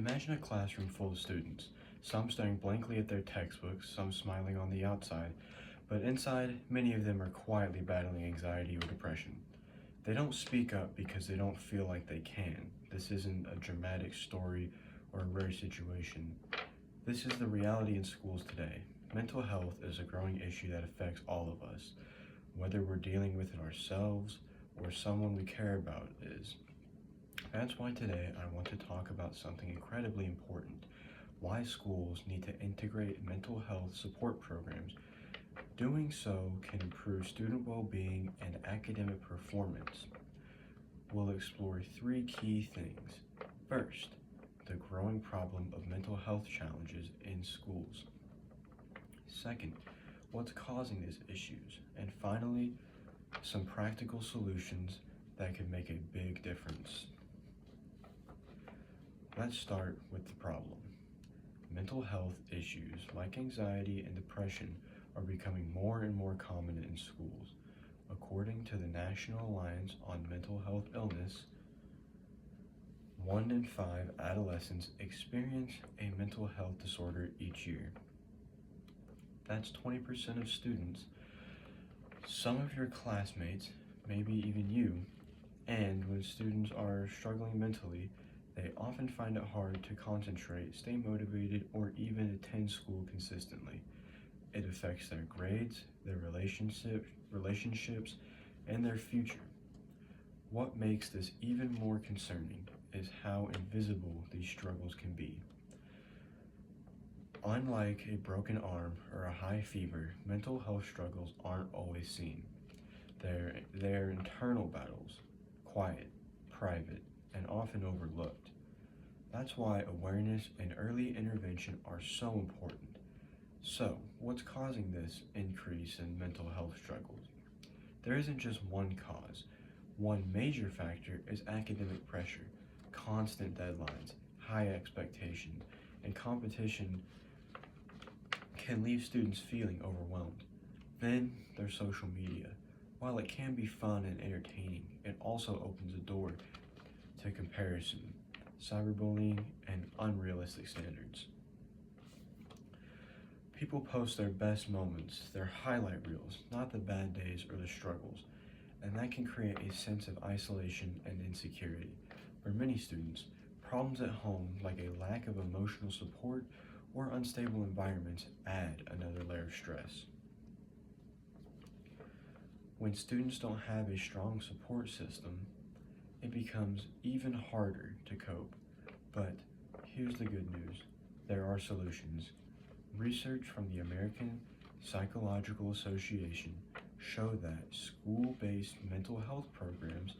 Imagine a classroom full of students, some staring blankly at their textbooks, some smiling on the outside, but inside, many of them are quietly battling anxiety or depression. They don't speak up because they don't feel like they can. This isn't a dramatic story or a rare situation. This is the reality in schools today. Mental health is a growing issue that affects all of us, whether we're dealing with it ourselves or someone we care about is. That's why today I want to talk about something incredibly important: why schools need to integrate mental health support programs. Doing so can improve student well-being and academic performance. We'll explore three key things. First, the growing problem of mental health challenges in schools. Second, what's causing these issues. And finally, some practical solutions that could make a big difference. Let's start with the problem. Mental health issues like anxiety and depression are becoming more and more common in schools. According to the National Alliance on Mental Health Illness, 1 in 5 adolescents experience a mental health disorder each year. That's 20% of students, some of your classmates, maybe even you. And when students are struggling mentally, they often find it hard to concentrate, stay motivated, or even attend school consistently. It affects their grades, their relationships, and their future. What makes this even more concerning is how invisible these struggles can be. Unlike a broken arm or a high fever, mental health struggles aren't always seen. They're internal battles, quiet, private, and often overlooked. That's why awareness and early intervention are so important. So, what's causing this increase in mental health struggles? There isn't just one cause. One major factor is academic pressure, constant deadlines, high expectations, and competition can leave students feeling overwhelmed. Then there's social media. While it can be fun and entertaining, it also opens the door to comparison, cyberbullying, and unrealistic standards. People post their best moments, their highlight reels, not the bad days or the struggles, and that can create a sense of isolation and insecurity. For many students, problems at home, like a lack of emotional support or unstable environments, add another layer of stress. When students don't have a strong support system, it becomes even harder to cope. But here's the good news: there are solutions. Research from the American Psychological Association show that school-based mental health programs,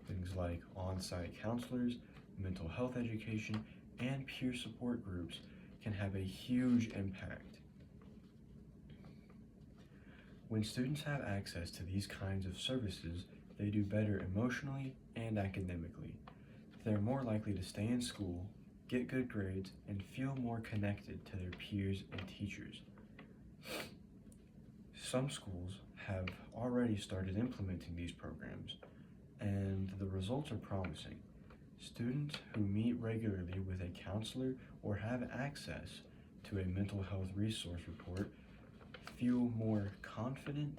things like on-site counselors, mental health education, and peer support groups, can have a huge impact. When students have access to these kinds of services, they do better emotionally and academically. They're more likely to stay in school, get good grades, and feel more connected to their peers and teachers. Some schools have already started implementing these programs, and the results are promising. Students who meet regularly with a counselor or have access to a mental health resource report feel more confident,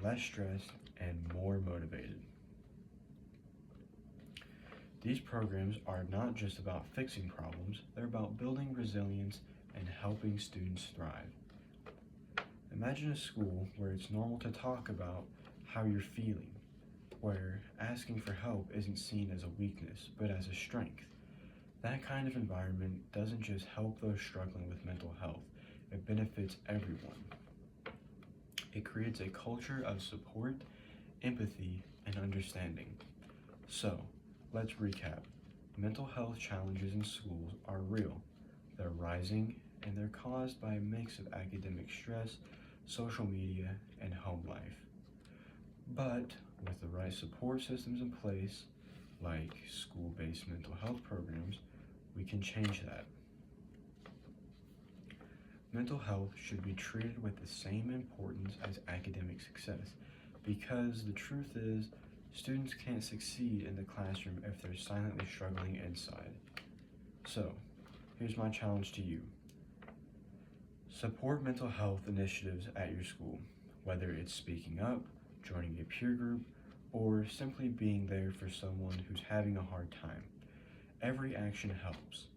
less stressed, and more motivated. These programs are not just about fixing problems, they're about building resilience and helping students thrive. Imagine a school where it's normal to talk about how you're feeling, where asking for help isn't seen as a weakness, but as a strength. That kind of environment doesn't just help those struggling with mental health, it benefits everyone. It creates a culture of support, empathy, and understanding. So, let's recap. Mental health challenges in schools are real. They're rising, and they're caused by a mix of academic stress, social media, and home life. But with the right support systems in place, like school-based mental health programs, we can change that. Mental health should be treated with the same importance as academic success, because the truth is, students can't succeed in the classroom if they're silently struggling inside. So, Here's my challenge to you. Support mental health initiatives at your school, whether it's speaking up, joining a peer group, or simply being there for someone who's having a hard time. Every action helps.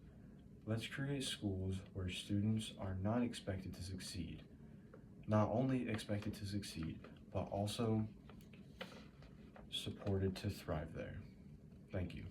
Let's create schools where students are not expected to succeed. Not only expected to succeed, but also supported to thrive there. Thank you.